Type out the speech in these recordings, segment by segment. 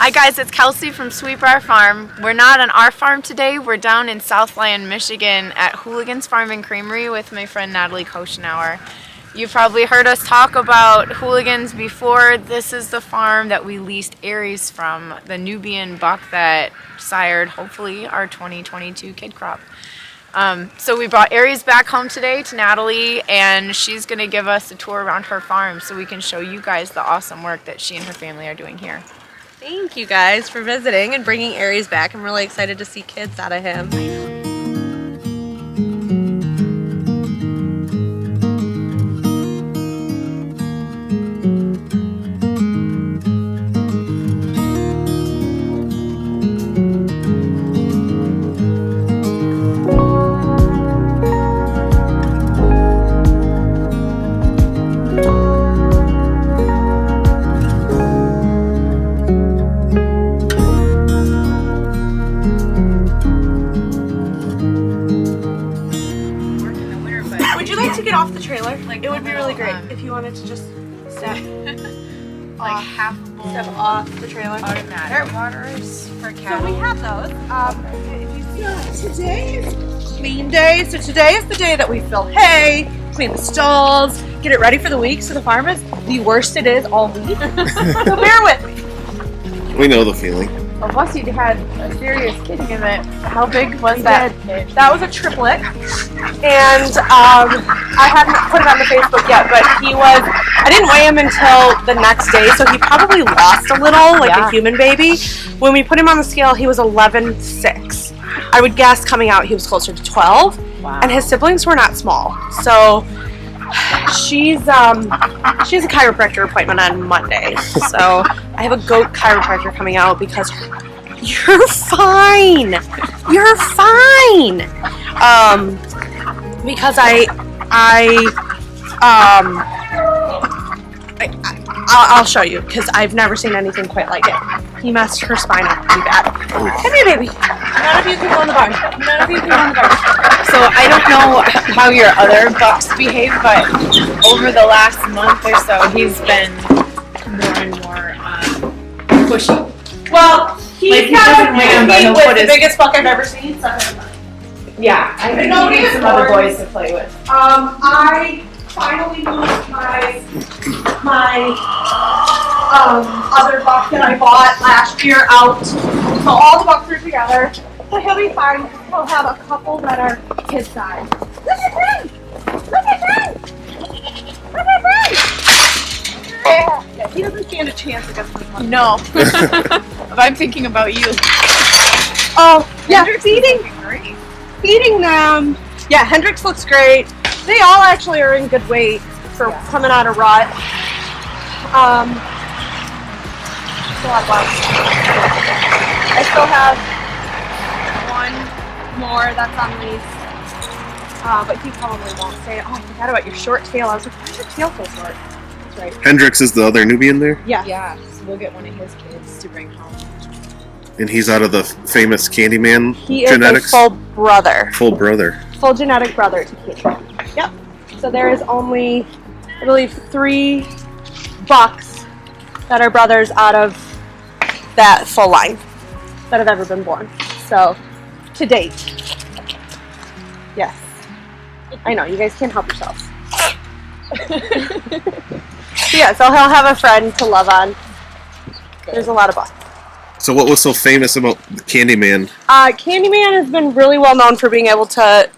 Hi guys, it's Kelsey from Briar Farm. We're not on our farm today. We're down in South Lyon, Michigan at Hooligans Farm and Creamery with my friend Natalie Kochenauer. You've probably heard us talk about Hooligans before. This is the farm that we leased Aries from, the Nubian buck that sired hopefully our 2022 kid crop. So we brought Aries back home today to Natalie, and she's going to give us a tour around her farm so we can show you guys the awesome work that she and her family are doing here. Thank you guys for visiting and bringing Aries back. I'm really excited to see kids out of him. To get off the trailer, it would be really great if you wanted to just step step off the trailer. Automatic waters for cattle. So we have those. If you see, today is clean day. So today is the day that we fill hay, clean the stalls, get it ready for the week. So the farm is the worst it is all week. So bear with me. We know the feeling. Well, plus you had a serious kid in it. How big was that kid? That was a triplet, and I hadn't put it on the Facebook yet, but he was, I didn't weigh him until the next day, so he probably lost a little, like a human baby. When we put him on the scale, he was 11.6. I would guess coming out he was closer to 12, and his siblings were not small. So she's a chiropractor appointment on Monday, so I have a goat chiropractor coming out because you're fine. You're fine. Because I'll show you because I've never seen anything quite like it. He messed her spine up pretty bad. Come here, baby. None of you can go in the barn. None of you can go in the barn. So I don't know how your other bucks behave, but over the last month or so, he's been more and more pushy. Well, he's like he doesn't land, but he'll put the his biggest buck I've ever seen. Yeah, I think he needs some other boys to play with. I finally moved my other buck that I bought last year out. So all the bucks are together. So he'll be fine. He'll have a couple that are his size. Look at him! Look at him! Look at him! Yeah, he doesn't stand a chance against me. No. If I'm thinking about you. Oh, yeah, Great. feeding them. Yeah, Hendrix looks great. They all actually are in good weight for coming out of rut. Still have bucks. I still have one more that's on lease. But he probably won't stay. Oh, I forgot about your short tail. I was like, why is your tail so short? That's right. Hendrix is the other Nubian there? Yeah. Yeah, so we'll get one of his kids to bring home. And he's out of the famous Candyman He is genetics? a full brother. Full brother. Full genetic brother to Candyman. Yep. So there is only, I believe, 3 bucks that are brothers out of that full line that have ever been born. So, to date. Yes. I know, you guys can't help yourselves. So yeah, so he'll have a friend to love on. There's a lot of bucks. So what was so famous about Candyman? Candyman has been really well known for being able to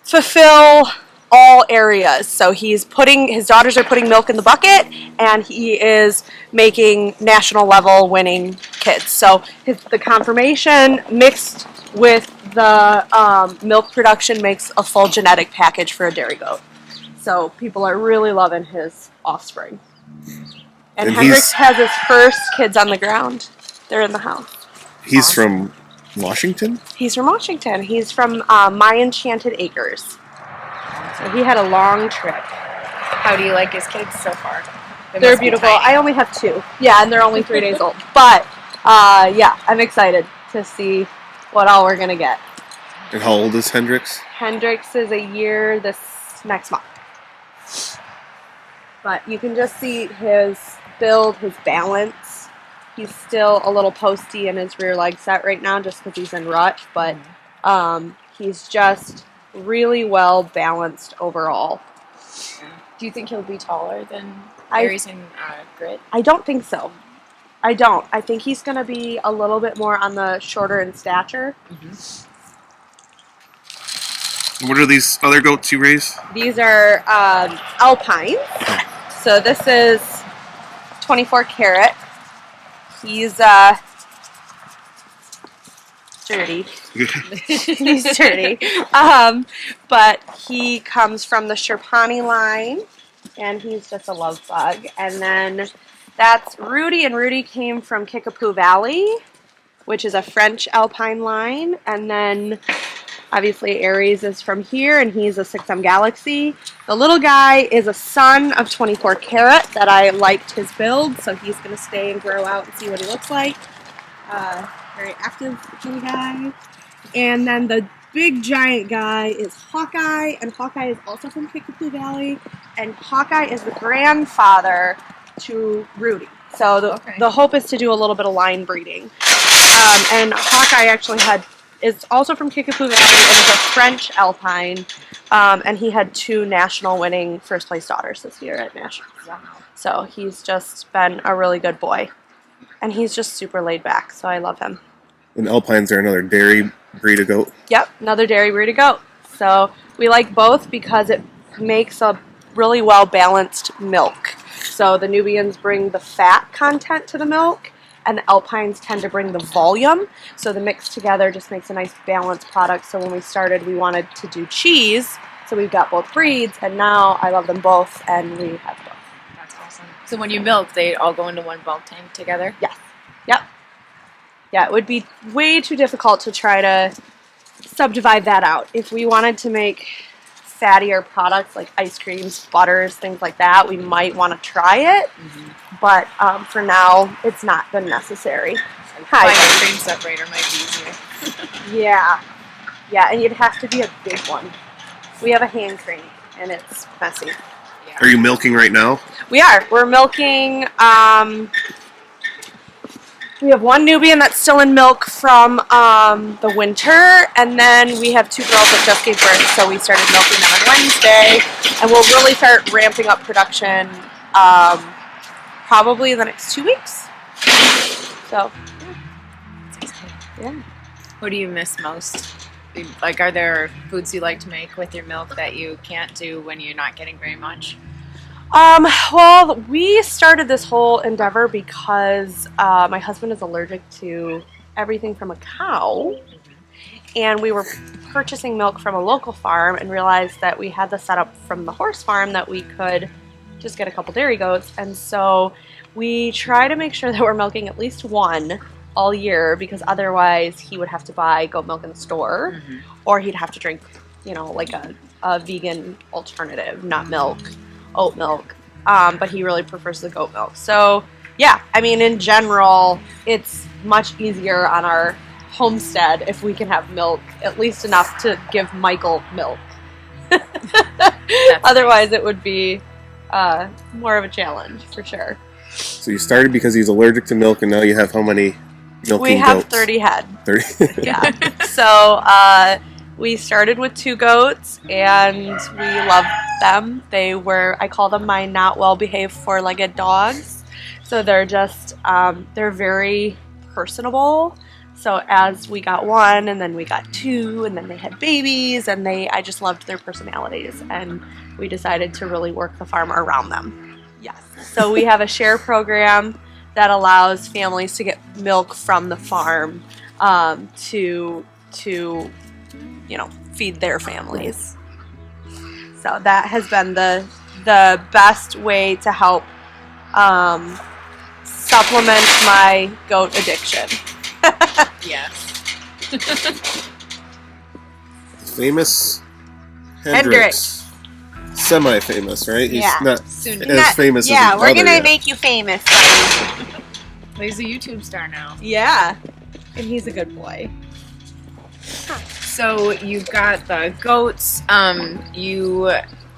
fulfill all areas. So his daughters are putting milk in the bucket, and he is making national level winning kids. So the confirmation mixed with the milk production makes a full genetic package for a dairy goat. So people are really loving his offspring. And Hendrix has his first kids on the ground. They're in the house. He's from Washington? He's from Washington. He's from My Enchanted Acres. So he had a long trip. How do you like his kids so far? They're beautiful. I only have 2. Yeah, and they're only 3 days old. But, yeah, I'm excited to see what all we're going to get. And how old is Hendrix? Hendrix is a year this next month. But you can just see his build, his balance. He's still a little posty in his rear leg set right now just because he's in rut, but he's just really well balanced overall. Do you think he'll be taller than Aries and Grit? I don't think so. I don't. I think he's going to be a little bit more on the shorter in stature. What are these other goats you raise? These are Alpines. So this is 24 karat. He's dirty. He's dirty. But he comes from the Sherpani line, and he's just a love bug. And then that's Rudy, and Rudy came from Kickapoo Valley, which is a French Alpine line. And then obviously Aries is from here, and he's a 6M Galaxy. The little guy is a son of 24 karat that I liked his build, so he's going to stay and grow out and see what he looks like. Very active little guy. And then the big giant guy is Hawkeye, and Hawkeye is also from Kickapoo Valley, and Hawkeye is the grandfather to Rudy. So the hope is to do a little bit of line breeding. And Hawkeye actually is also from Kickapoo Valley and is a French Alpine, and he had 2 national winning first place daughters this year at Nationals. Wow. So he's just been a really good boy, and he's just super laid back, so I love him. And Alpines are another dairy breed of goat? Yep, another dairy breed of goat. So we like both because it makes a really well-balanced milk. So the Nubians bring the fat content to the milk, and the Alpines tend to bring the volume. So the mix together just makes a nice balanced product. So when we started, we wanted to do cheese. So we've got both breeds, and now I love them both, and we have both. That's awesome. So when you milk, they all go into one bulk tank together? Yes. Yep. Yeah, it would be way too difficult to try to subdivide that out. If we wanted to make fattier products like ice creams, butters, things like that, we might want to try it. But for now, it's not been necessary. Finding a cream separator might be easier. Yeah, and you'd have to be a big one. We have a hand crank, and it's messy. Yeah. Are you milking right now? We are. We're milking. We have 1 Nubian that's still in milk from the winter, and then we have 2 girls that just gave birth, so we started milking them on Wednesday, and we'll really start ramping up production probably in the next 2 weeks. So, yeah. What do you miss most? Like, are there foods you like to make with your milk that you can't do when you're not getting very much? Well, we started this whole endeavor because my husband is allergic to everything from a cow, and we were purchasing milk from a local farm and realized that we had the setup from the horse farm that we could just get a couple dairy goats, and so we try to make sure that we're milking at least 1 all year, because otherwise he would have to buy goat milk in the store, or he'd have to drink, like a vegan alternative, not milk. Oat milk, but he really prefers the goat milk. So yeah, I mean, in general, it's much easier on our homestead if we can have milk, at least enough to give Michael milk. Otherwise, it would be more of a challenge, for sure. So you started because he's allergic to milk, and now you have how many milking goats? We have 30 head. 30? Yeah. So we started with 2 goats, and we love them. I call them my not well-behaved 4-legged dogs. So they're just, they're very personable. So as we got 1, and then we got 2, and then they had babies, and I just loved their personalities, and we decided to really work the farm around them. Yes. So we have a share program that allows families to get milk from the farm to feed their families. So that has been the best way to help supplement my goat addiction. Yes. Famous Hendrix. Semi-famous, right? Yeah. He's not Soon. as famous as his we're brother gonna yet. make you famous, buddy. Well, he's a YouTube star now. Yeah, and he's a good boy. So you've got the goats. You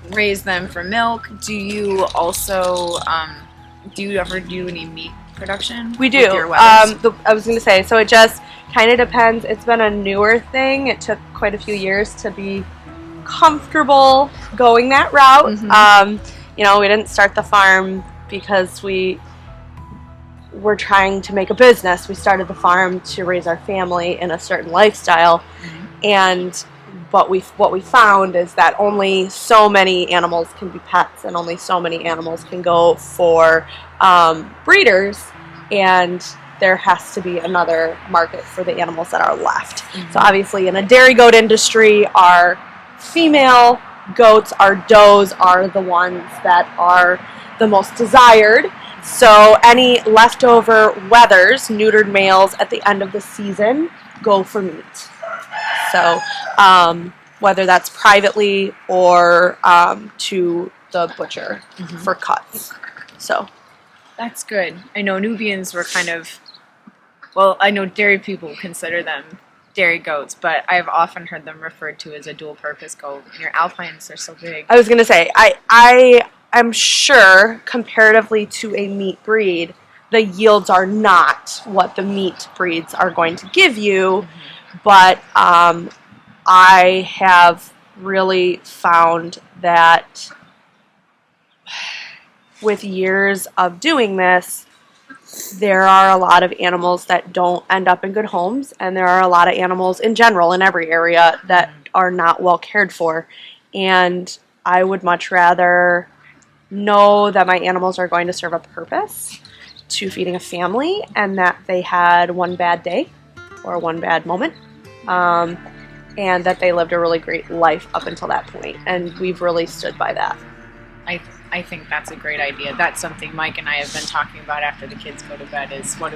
raise them for milk. Do you also do you ever do any meat production? We do. With your weathers? I was going to say, so it just kind of depends. It's been a newer thing. It took quite a few years to be comfortable going that route. You know, we didn't start the farm because we were trying to make a business. We started the farm to raise our family in a certain lifestyle. And what we found is that only so many animals can be pets, and only so many animals can go for breeders, and there has to be another market for the animals that are left. So obviously in a dairy goat industry, our female goats, our does, are the ones that are the most desired. So any leftover wethers, neutered males at the end of the season, go for meat. So whether that's privately or to the butcher for cuts. So That's good. I know Nubians were kind of, well, I know dairy people consider them dairy goats, but I've often heard them referred to as a dual-purpose goat. And your Alpines are so big. I was going to say, I'm sure comparatively to a meat breed, the yields are not what the meat breeds are going to give you, but I have really found that with years of doing this, there are a lot of animals that don't end up in good homes, and there are a lot of animals in general in every area that are not well cared for. And I would much rather know that my animals are going to serve a purpose to feeding a family, and that they had one bad day or one bad moment, and that they lived a really great life up until that point. And we've really stood by that. I think that's a great idea. That's something Mike and I have been talking about after the kids go to bed, is how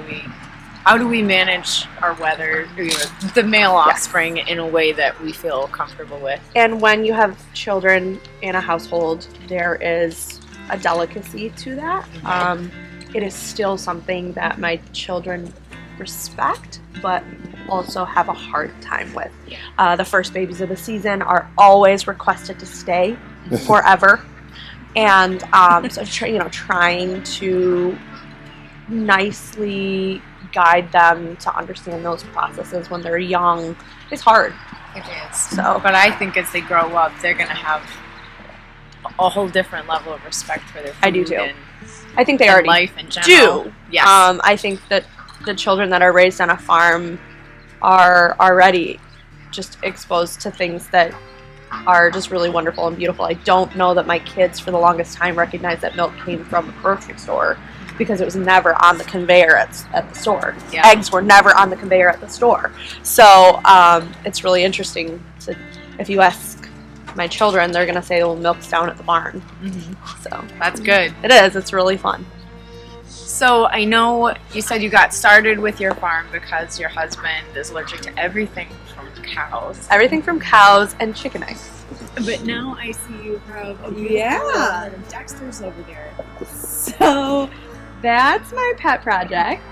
do we manage our weather, the male offspring, in a way that we feel comfortable with. And when you have children in a household, there is a delicacy to that. It is still something that my children respect, but also have a hard time with. The first babies of the season are always requested to stay forever. And so trying to nicely guide them to understand those processes when they're young is hard. It is. So, but I think as they grow up, they're going to have a whole different level of respect for their food. I do too. And I think they already life in general. do. Yes. I think that the children that are raised on a farm are already just exposed to things that are just really wonderful and beautiful. I don't know that my kids for the longest time recognized that milk came from a grocery store, because it was never on the conveyor at the store. Yeah. Eggs were never on the conveyor at the store. So it's really interesting if you ask my children, they're going to say, well, milk's down at the barn. So That's good. it is. It's really fun. So I know you said you got started with your farm because your husband is allergic to everything from cows. Everything from cows and chicken eggs. But now I see you have a Yeah. Dexter's over there. So that's my pet project.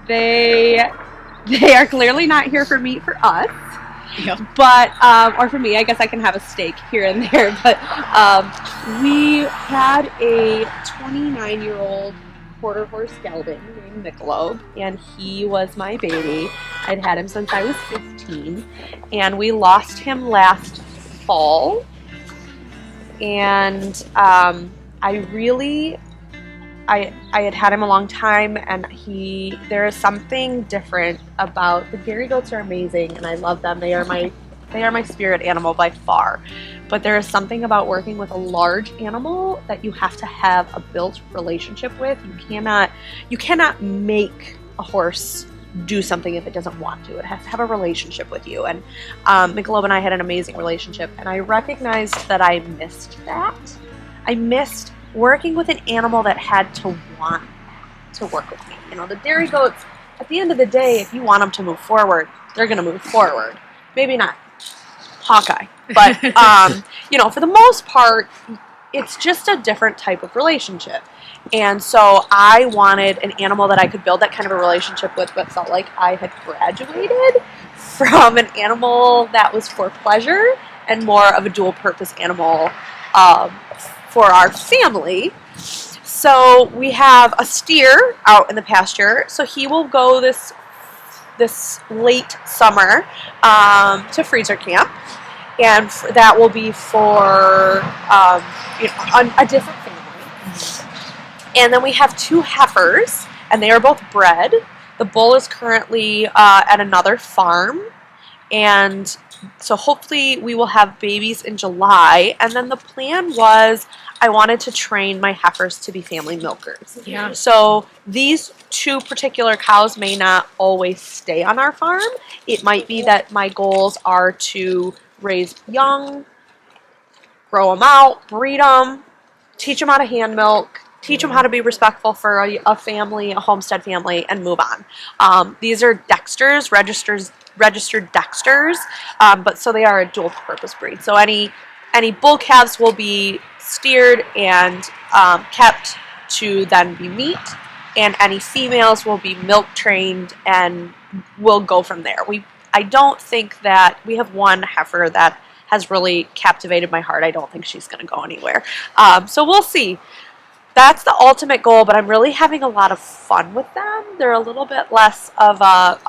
They are clearly not here for meat for us. Yep. But, or for me, I guess I can have a steak here and there, but we had a 29-year-old quarter horse gelding named Michelob, and he was my baby. I'd had him since I was 15, and we lost him last fall, and I had him a long time, and there is something different about the dairy goats. Are amazing, and I love them. They are my spirit animal by far. But there is something about working with a large animal that you have to have a built relationship with. You cannot make a horse do something if it doesn't want to. It has to have a relationship with you. And Michelob and I had an amazing relationship, and I recognized that I missed that. I missed working with an animal that had to want to work with me. The dairy goats, at the end of the day, if you want them to move forward, they're going to move forward. Maybe not Hawkeye, but, for the most part, it's just a different type of relationship. And so I wanted an animal that I could build that kind of a relationship with, but felt like I had graduated from an animal that was for pleasure and more of a dual-purpose animal for our family. So we have a steer out in the pasture. So he will go this late summer to freezer camp, and that will be for a different family. And then we have 2 heifers, and they are both bred. The bull is currently at another farm, and so hopefully we will have babies in July. And then the plan was I wanted to train my heifers to be family milkers. Yeah. So these 2 particular cows may not always stay on our farm. It might be that my goals are to raise young, grow them out, breed them, teach them how to hand milk, teach them how to be respectful for a family, a homestead family, and move on. These are Dexters, registered Dexters, but so they are a dual purpose breed. So any bull calves will be steered and kept to then be meat, and any females will be milk trained and will go from there. I don't think that we have one heifer that has really captivated my heart. I don't think she's going to go anywhere. So we'll see. That's the ultimate goal, but I'm really having a lot of fun with them. They're a little bit less of a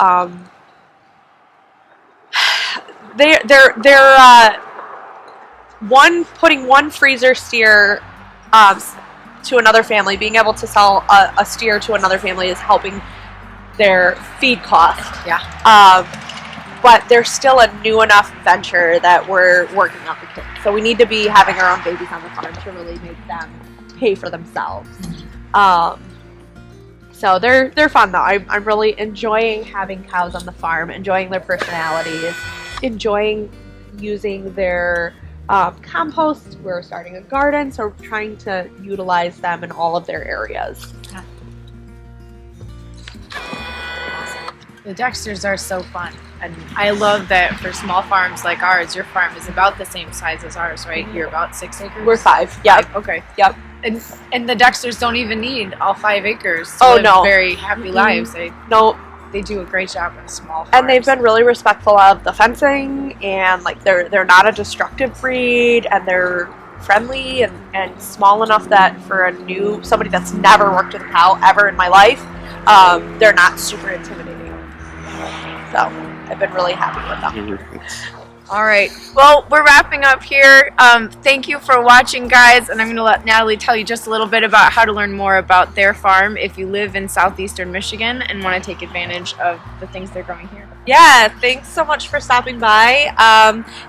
putting one freezer steer to another family, being able to sell a steer to another family is helping their feed cost. Yeah. But they're still a new enough venture that we're working on the kids. So we need to be having our own babies on the farm to really make them pay for themselves. So they're fun though. I'm really enjoying having cows on the farm, enjoying their personalities, enjoying using their compost. We're starting a garden, so we're trying to utilize them in all of their areas. Yeah. The Dexters are so fun, and I love that for small farms like ours, your farm is about the same size as ours, right? You're about 6 acres? We're 5, yep. Okay. Yep. And the Dexters don't even need all 5 acres to Oh, live no. very happy lives. They do a great job on small farms. And they've been really respectful of the fencing, and like they're not a destructive breed, and they're friendly and small enough that for somebody that's never worked with a cow ever in my life, they're not super intimidating. So I've been really happy with them. All right. Well, we're wrapping up here. Thank you for watching, guys. And I'm going to let Natalie tell you just a little bit about how to learn more about their farm if you live in southeastern Michigan and want to take advantage of the things they're growing here. Yeah, thanks so much for stopping by.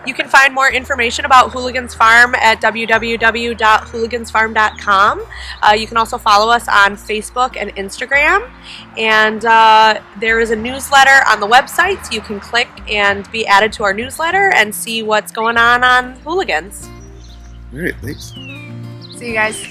You can find more information about Hooligans Farm at www.hooligansfarm.com. You can also follow us on Facebook and Instagram. And there is a newsletter on the website, so you can click and be added to our newsletter and see what's going on Hooligans. All right, thanks. See you guys.